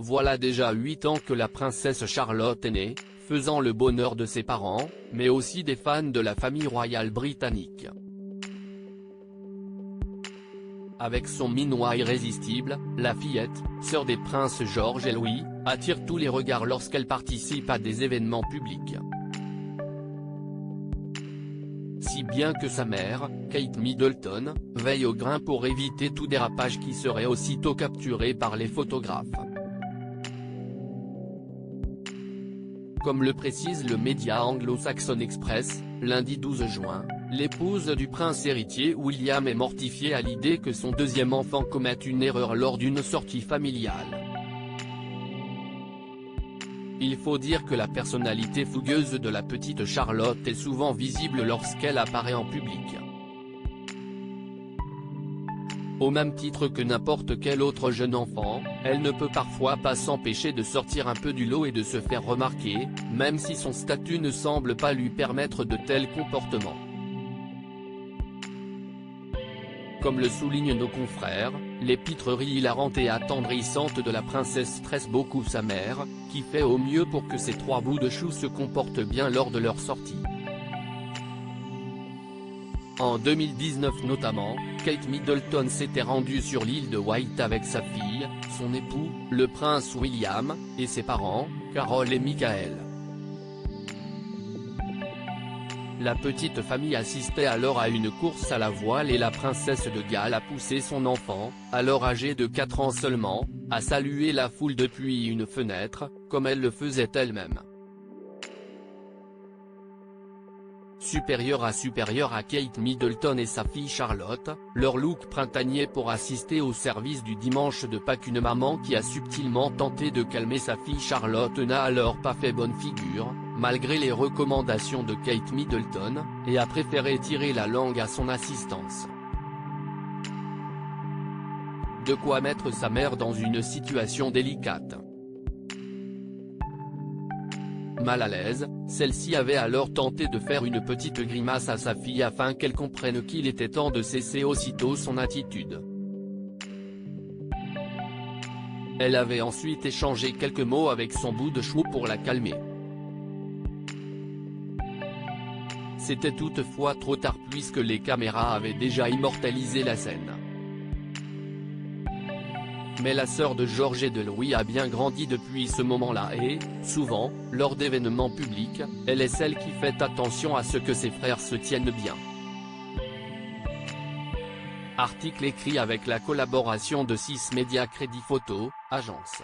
Voilà déjà 8 ans que la princesse Charlotte est née, faisant le bonheur de ses parents, mais aussi des fans de la famille royale britannique. Avec son minois irrésistible, la fillette, sœur des princes George et Louis, attire tous les regards lorsqu'elle participe à des événements publics. Si bien que sa mère, Kate Middleton, veille au grain pour éviter tout dérapage qui serait aussitôt capturé par les photographes. Comme le précise le média anglo-saxon Express, lundi 12 juin, l'épouse du prince héritier William est mortifiée à l'idée que son deuxième enfant commette une erreur lors d'une sortie familiale. Il faut dire que la personnalité fougueuse de la petite Charlotte est souvent visible lorsqu'elle apparaît en public. Au même titre que n'importe quel autre jeune enfant, elle ne peut parfois pas s'empêcher de sortir un peu du lot et de se faire remarquer, même si son statut ne semble pas lui permettre de tels comportements. Comme le soulignent nos confrères, l'épitrerie hilarante et attendrissante de la princesse stresse beaucoup sa mère, qui fait au mieux pour que ces trois bouts de chou se comportent bien lors de leur sortie. En 2019 notamment, Kate Middleton s'était rendue sur l'île de Wight avec sa fille, son époux, le prince William, et ses parents, Carol et Michael. La petite famille assistait alors à une course à la voile et la princesse de Galles a poussé son enfant, alors âgé de 4 ans seulement, à saluer la foule depuis une fenêtre, comme elle le faisait elle-même. Supérieure à Kate Middleton et sa fille Charlotte, leur look printanier pour assister au service du dimanche de Pâques. Une maman qui a subtilement tenté de calmer sa fille Charlotte n'a alors pas fait bonne figure, malgré les recommandations de Kate Middleton, et a préféré tirer la langue à son assistance. De quoi mettre sa mère dans une situation délicate. Mal à l'aise, celle-ci avait alors tenté de faire une petite grimace à sa fille afin qu'elle comprenne qu'il était temps de cesser aussitôt son attitude. Elle avait ensuite échangé quelques mots avec son bout de chou pour la calmer. C'était toutefois trop tard puisque les caméras avaient déjà immortalisé la scène. Mais la sœur de George et de Louis a bien grandi depuis ce moment-là et, souvent, lors d'événements publics, elle est celle qui fait attention à ce que ses frères se tiennent bien. Article écrit avec la collaboration de 6 Médias Crédit Photo, agence.